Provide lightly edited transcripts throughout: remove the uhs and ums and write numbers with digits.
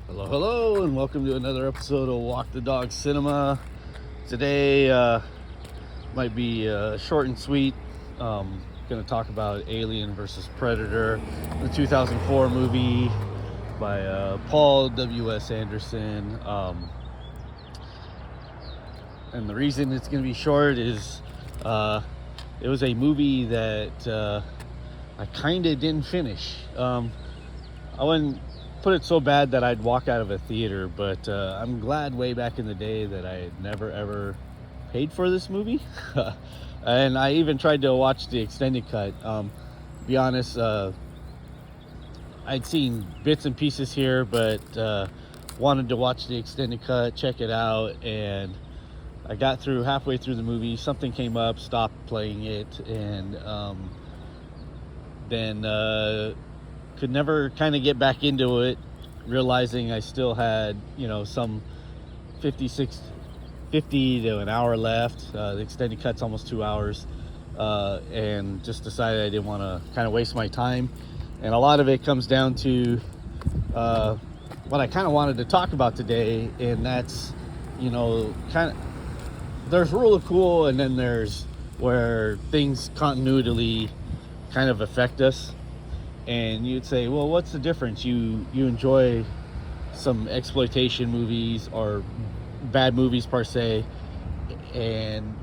Hello, and welcome to another episode of Walk the Dog Cinema. Today might be short and sweet. Going to talk about Alien versus Predator, the 2004 movie by Paul W.S. Anderson. And the reason it's going to be short is it was a movie that I kind of didn't finish. I wouldn't put it so bad that I'd walk out of a theater, but I'm glad way back in the day that I had never ever paid for this movie. And I even tried to watch the extended cut. Be honest, I'd seen bits and pieces here, but wanted to watch the extended cut, check it out, and I got through halfway through the movie. Something came up, stopped playing it, and then could never kind of get back into it, realizing I still had, some 50 to an hour left. The extended cut's almost 2 hours, and just decided I didn't want to kind of waste my time. And a lot of it comes down to what I kind of wanted to talk about today, and that's, kind of, there's really cool, and then there's where things continually kind of affect us. And you'd say, well, what's the difference? You enjoy some exploitation movies or bad movies per se, and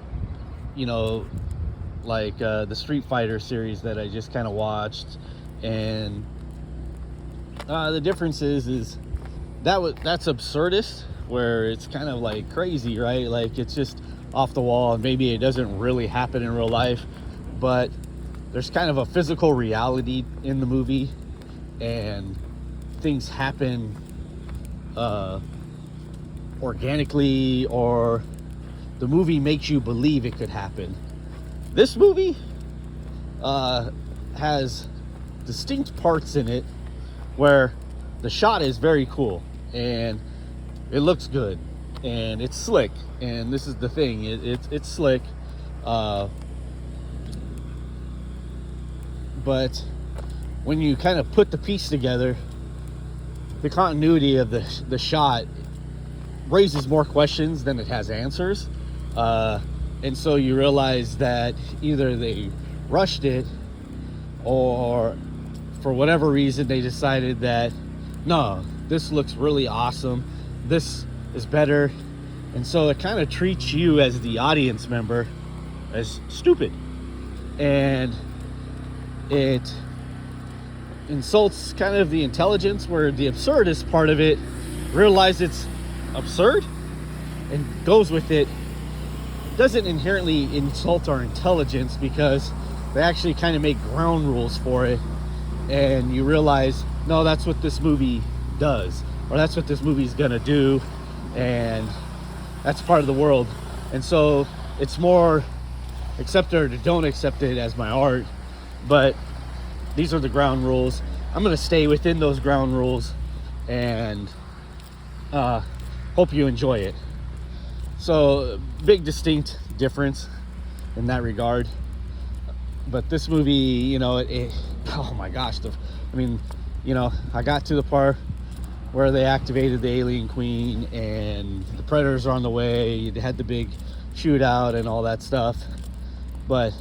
like the Street Fighter series that I just kind of watched, and the difference is that's absurdist, where it's kind of like crazy, right? Like it's just off the wall, and maybe it doesn't really happen in real life, but there's kind of a physical reality in the movie, and things happen organically, or the movie makes you believe it could happen. This movie has distinct parts in it where the shot is very cool, and it looks good, and it's slick, and this is the thing, it's slick. But when you kind of put the piece together, the continuity of the shot raises more questions than it has answers. And so you realize that either they rushed it, or for whatever reason they decided that, no, this looks really awesome, this is better. And so it kind of treats you as the audience member as stupid. And it insults kind of the intelligence, where the absurdist part of it realizes it's absurd and goes with it. Doesn't inherently insult our intelligence, because they actually kind of make ground rules for it, and you realize, no, that's what this movie does, or that's what this movie's gonna do, and that's part of the world. And so it's more accept it or don't accept it as my art. But these are the ground rules. I'm going to stay within those ground rules, and hope you enjoy it. So, big distinct difference in that regard. But this movie, oh my gosh. I got to the part where they activated the alien queen, and the predators are on the way. You had the big shootout and all that stuff. But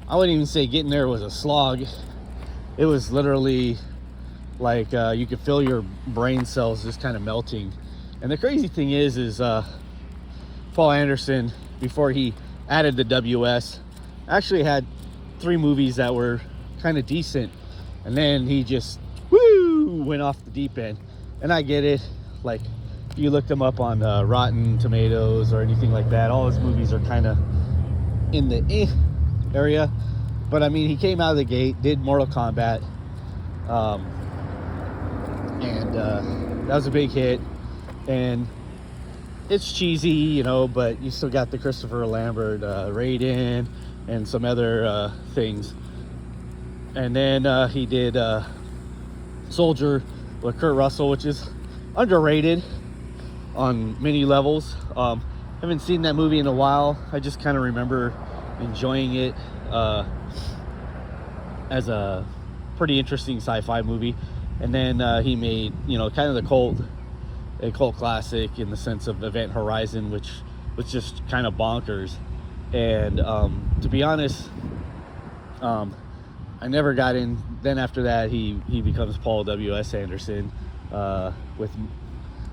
I wouldn't even say getting there was a slog. It was literally like you could feel your brain cells just kind of melting. And the crazy thing is Paul Anderson, before he added the WS, actually had 3 movies that were kind of decent, and then he just went off the deep end. And I get it, like if you looked him up on Rotten Tomatoes or anything like that, all his movies are kind of in the area. But I mean, he came out of the gate, did Mortal Kombat, and that was a big hit. And it's cheesy, but you still got the Christopher Lambert Raiden and some other things. And then he did Soldier with Kurt Russell, which is underrated on many levels. Haven't seen that movie in a while. I just kind of remember enjoying it as a pretty interesting sci-fi movie. And then he made, kind of a cult classic in the sense of Event Horizon, which was just kind of bonkers. And to be honest, I never got in. Then after that, he becomes Paul W.S. Anderson with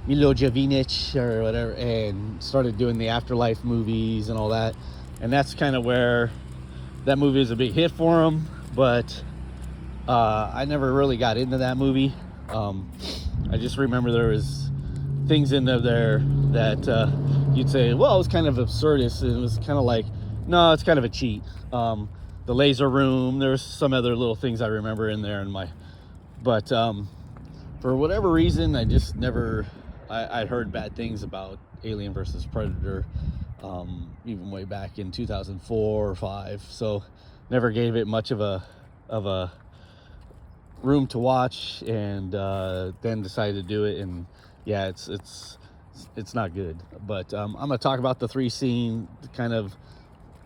Milo Jovovich or whatever, and started doing the Afterlife movies and all that. And that's kind of where that movie was a big hit for him. But I never really got into that movie. I just remember there was things in there that you'd say, well, it was kind of absurdist. And it was kind of like, no, it's kind of a cheat. The laser room, there's some other little things I remember in there but for whatever reason, I just never, I'd heard bad things about Alien versus Predator, even way back in 2004 or 5. So never gave it much of a room to watch, and then decided to do it. And yeah, it's not good. But I'm gonna talk about the 3 scene, kind of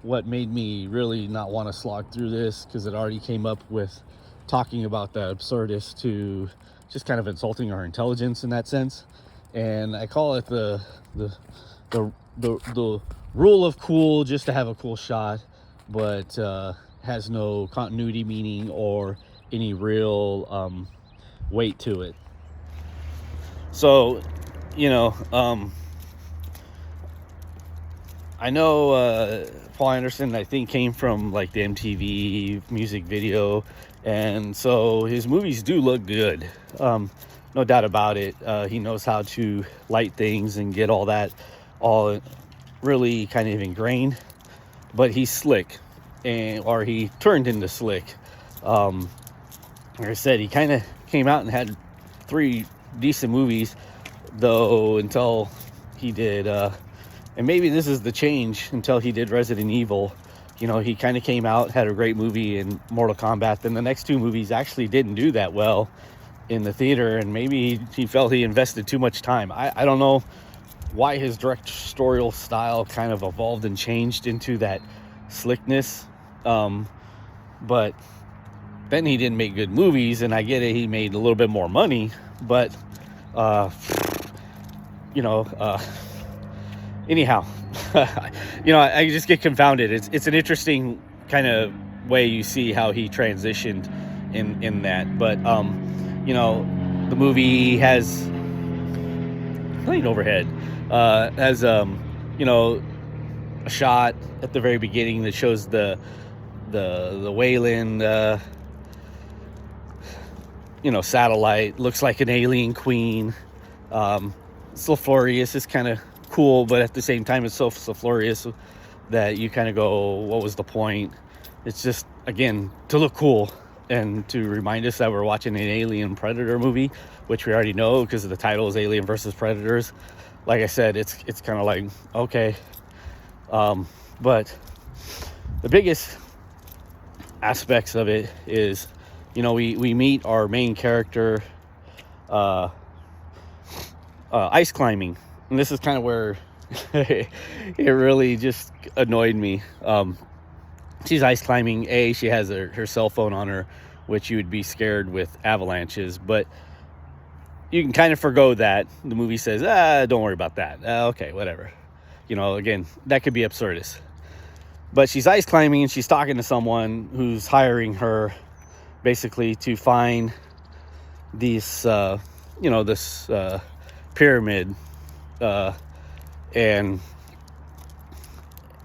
what made me really not want to slog through this, because it already came up with talking about the absurdist to just kind of insulting our intelligence in that sense. And I call it the rule of cool, just to have a cool shot, but has no continuity meaning or any real weight to it. So, I know Paul Anderson, I think, came from like the MTV music video, and so his movies do look good. No doubt about it. He knows how to light things and get all that all really kind of ingrained, but he's slick, or he turned into slick. Like I said, he kind of came out and had 3 decent movies, though, until he did and maybe this is the change, until he did Resident Evil. He kind of came out, had a great movie in Mortal Kombat. Then the next 2 movies actually didn't do that well in the theater, and maybe he felt he invested too much time. I don't know why his directorial style kind of evolved and changed into that slickness. But then he didn't make good movies, and I get it, he made a little bit more money, but anyhow, I just get confounded. It's an interesting kind of way you see how he transitioned in that. But the movie has plane overhead, has a shot at the very beginning that shows the Wayland satellite. Looks like an alien queen. Sulfurious is kind of cool, but at the same time it's so sulfurious that you kind of go, what was the point? It's just, again, to look cool and to remind us that we're watching an Alien Predator movie, which we already know because the title is Alien versus Predators. Like I said, it's kind of like, okay. But the biggest aspects of it is, we meet our main character ice climbing. And this is kind of where it really just annoyed me. She's ice climbing. She has her cell phone on her, which you would be scared with avalanches. But you can kind of forgo that. The movie says, don't worry about that. Okay, whatever. Again, that could be absurdist. But she's ice climbing, and she's talking to someone who's hiring her basically to find this pyramid. And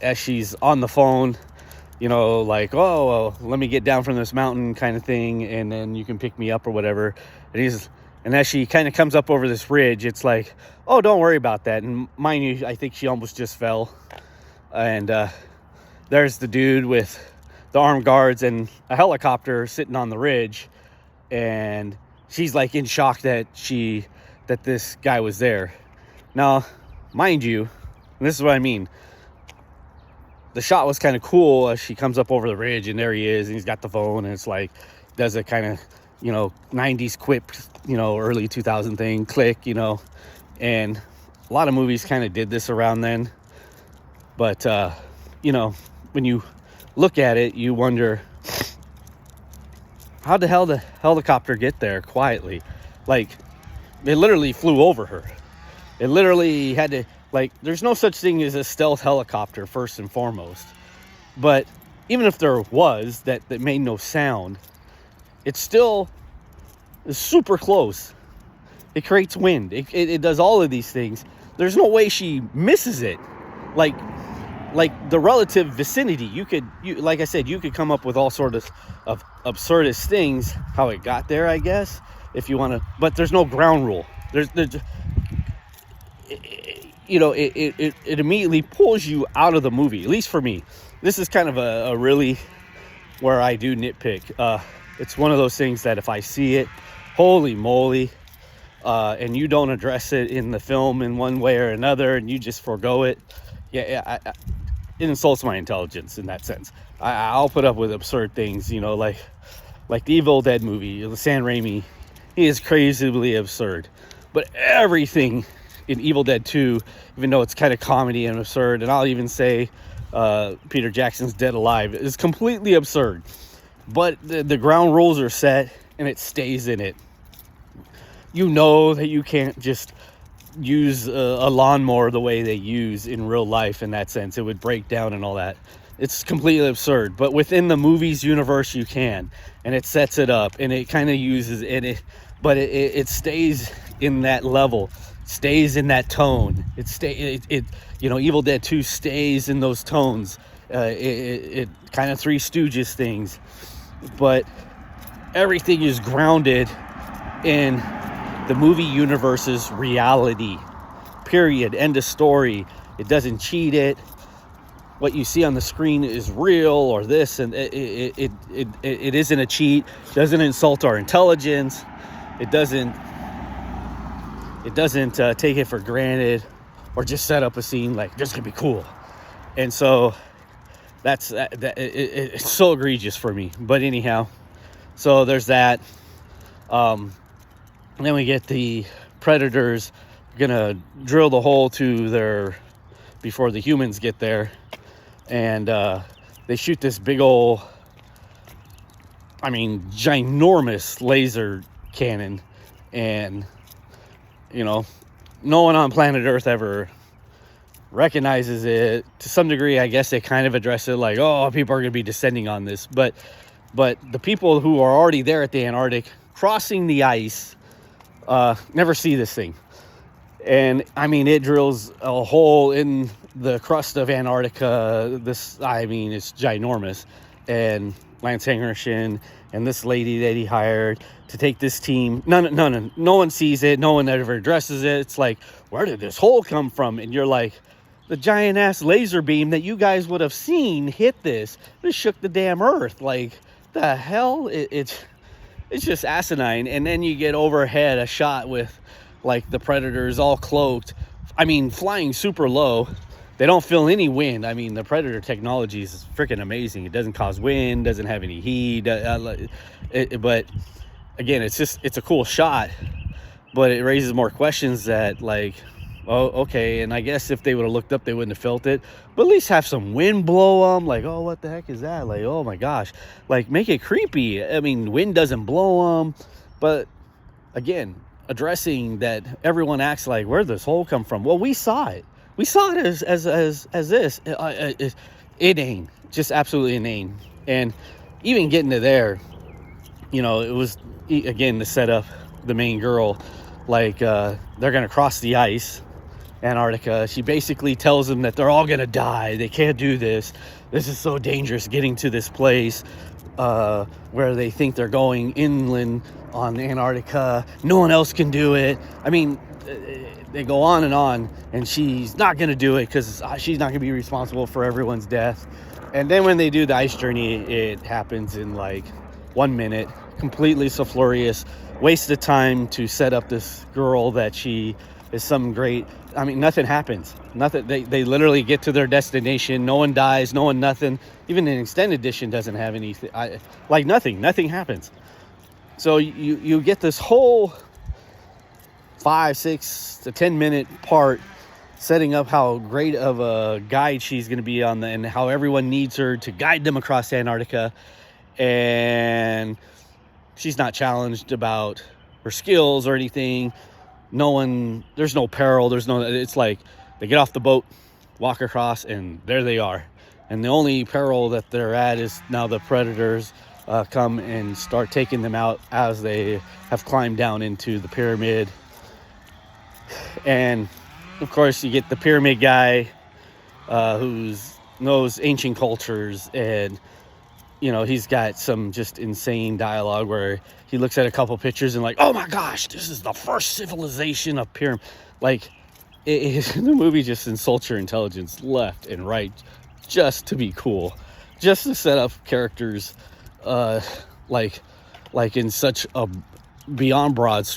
as she's on the phone, like, oh, well, let me get down from this mountain kind of thing, and then you can pick me up or whatever. And as she kind of comes up over this ridge, it's like, oh, don't worry about that. And mind you, I think she almost just fell. And there's the dude with the armed guards and a helicopter sitting on the ridge, and she's like in shock that this guy was there. Now, mind you, and this is what I mean, the shot was kind of cool as she comes up over the ridge, and there he is, and he's got the phone, and it's like, does a kind of, 90s quip, early 2000 thing, click, and a lot of movies kind of did this around then. But, when you look at it, you wonder, how'd the hell the helicopter get there quietly? Like, they literally flew over her. It literally had to, like, there's no such thing as a stealth helicopter, first and foremost. But even if there was, that made no sound, it still is super close. It creates wind. It does all of these things. There's no way she misses it. Like the relative vicinity, you like I said, you could come up with all sorts of absurdist things how it got there, I guess, if you want to. But there's no ground rule. There's you know, it immediately pulls you out of the movie. At least for me, this is kind of a really where I do nitpick. It's one of those things that if I see it, holy moly, and you don't address it in the film in one way or another, and you just forego it, it insults my intelligence in that sense. I'll put up with absurd things, you know, like the Evil Dead movie, the Sam Raimi. He is crazily absurd, but everything in Evil Dead 2, even though it's kind of comedy and absurd, and I'll even say Peter Jackson's Dead Alive is completely absurd, but the ground rules are set and it stays in it. You know that you can't just use a lawnmower the way they use in real life. In that sense, it would break down and all that. It's completely absurd, but within the movie's universe you can, and it sets it up, and it kind of uses it, but it stays in that level, stays in that tone. It you know, Evil Dead 2 stays in those tones. It kind of Three Stooges things, but everything is grounded in the movie universe's reality, period, end of story. It doesn't cheat it. What you see on the screen is real, or this, and it isn't a cheat. Doesn't insult our intelligence. It doesn't take it for granted, or just set up a scene like this could be cool. And so it's so egregious for me. But anyhow, so there's that. Then we get the predators gonna drill the hole before the humans get there, and they shoot this big old, I mean, ginormous laser cannon, and you know, no one on planet Earth ever recognizes it. To some degree, I guess they kind of address it like, oh, people are gonna be descending on this, but the people who are already there at the Antarctic, crossing the ice, never see this thing. And I mean, it drills a hole in the crust of Antarctica. It's ginormous. And Lance Henriksen and this lady that he hired to take this team, no one sees it. No one ever addresses it. It's like, where did this hole come from? And you're like, the giant ass laser beam that you guys would have seen hit this. It shook the damn earth. Like, the hell? It's just asinine. And then you get overhead a shot with like the predators all cloaked. I mean, flying super low. They don't feel any wind. I mean, the predator technology is freaking amazing. It doesn't cause wind, doesn't have any heat. But again, it's a cool shot. But it raises more questions that like, oh, okay. And I guess if they would have looked up, they wouldn't have felt it. But at least have some wind blow them. Like, oh, what the heck is that? Like, oh my gosh. Like, make it creepy. I mean, wind doesn't blow them. But again, addressing that everyone acts like, where'd this hole come from? Well, we saw it. We saw it as this. It ain't. Just absolutely inane. And even getting to there, you know, it was, again, to set up the main girl. Like, they're going to cross the ice, Antarctica. She basically tells them that they're all going to die. They can't do this. This is so dangerous getting to this place where they think they're going inland on Antarctica. No one else can do it. I mean, they go on, and she's not going to do it because she's not going to be responsible for everyone's death. And then when they do the ice journey, it happens in like 1 minute. Completely sulfurious. Waste of time to set up this girl that she is some great. I mean, nothing happens. Nothing. They literally get to their destination. No one dies. No one nothing. Even an extended edition doesn't have anything. Like nothing. Nothing happens. So you get this whole 5, 6 to 10 minute part setting up how great of a guide she's going to be and how everyone needs her to guide them across Antarctica. And she's not challenged about her skills or anything. There's no peril. It's like they get off the boat, walk across, and there they are. And the only peril that they're at is now the predators come and start taking them out as they have climbed down into the pyramid. And of course you get the pyramid guy who knows ancient cultures, and he's got some just insane dialogue where he looks at a couple pictures and like, oh my gosh, this is the first civilization of pyramid. Like, the movie just insults your intelligence left and right just to be cool, just to set up characters like in such a beyond broad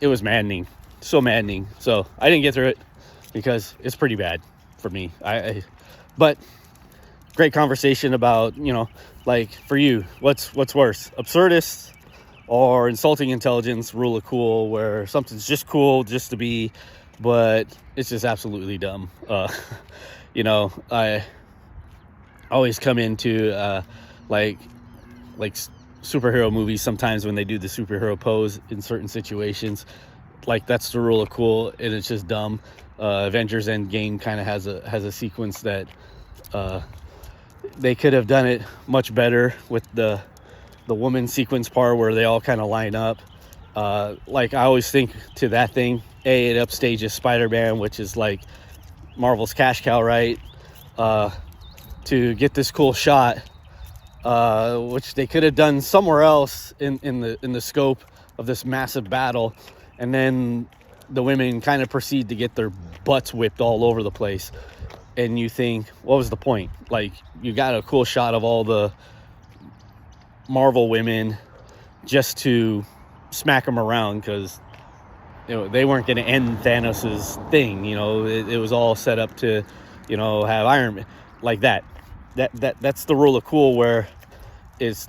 it was maddening, so maddening. So I didn't get through it because it's pretty bad for me. But great conversation about, like, for you, what's worse, absurdist or insulting intelligence, rule of cool, where something's just cool just to be, but it's just absolutely dumb. I always come into like superhero movies sometimes when they do the superhero pose in certain situations, like that's the rule of cool, and it's just dumb. Avengers Endgame kind of has a sequence that they could have done it much better with the woman sequence part where they all kind of line up. Like, I always think to that thing, it upstages Spider-Man, which is like Marvel's cash cow, right? To get this cool shot, which they could have done somewhere else in the scope of this massive battle, and then the women kind of proceed to get their butts whipped all over the place, and you think, what was the point? Like, you got a cool shot of all the Marvel women just to smack them around because they weren't going to end Thanos's thing. It was all set up to have Iron Man like that. That's the rule of cool, where it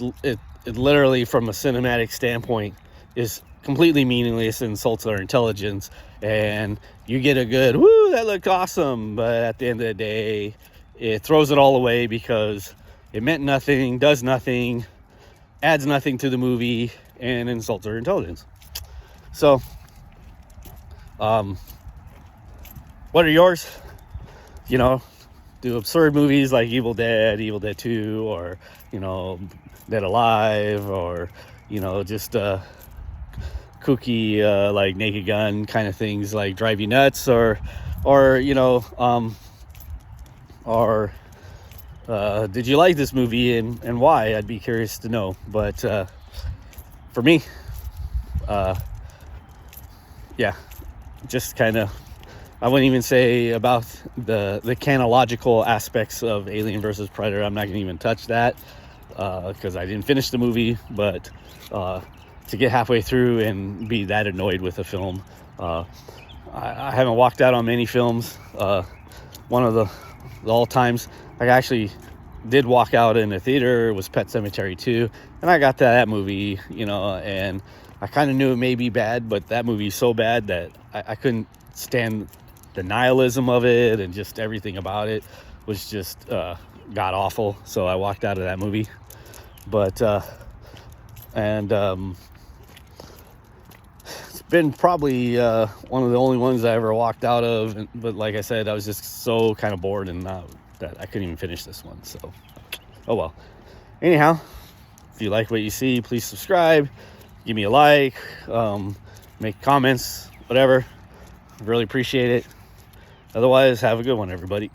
literally, from a cinematic standpoint, is completely meaningless and insults their intelligence, and you get a good woo, that looked awesome, but at the end of the day it throws it all away because it meant nothing, does nothing, adds nothing to the movie, and insults their intelligence. So what are yours? Do absurd movies like Evil Dead 2, or Dead Alive, or just kooky like Naked Gun kind of things like drive you nuts, or did you like this movie and why? I'd be curious to know. But for me, just kind of, I wouldn't even say about the canological aspects of Alien versus Predator. I'm not going to even touch that because I didn't finish the movie. But to get halfway through and be that annoyed with a film, I haven't walked out on many films. One of the all times I actually did walk out in a theater was Pet Sematary 2, and I got to that movie, and I kind of knew it may be bad, but that movie's so bad that I couldn't stand the nihilism of it, and just everything about it was just god awful. So I walked out of that movie. But it's been probably one of the only ones I ever walked out of. But like I said, I was just so kind of bored and that I couldn't even finish this one. So, oh well. Anyhow, if you like what you see, please subscribe, give me a like, make comments, whatever. Really appreciate it. Otherwise, have a good one, everybody.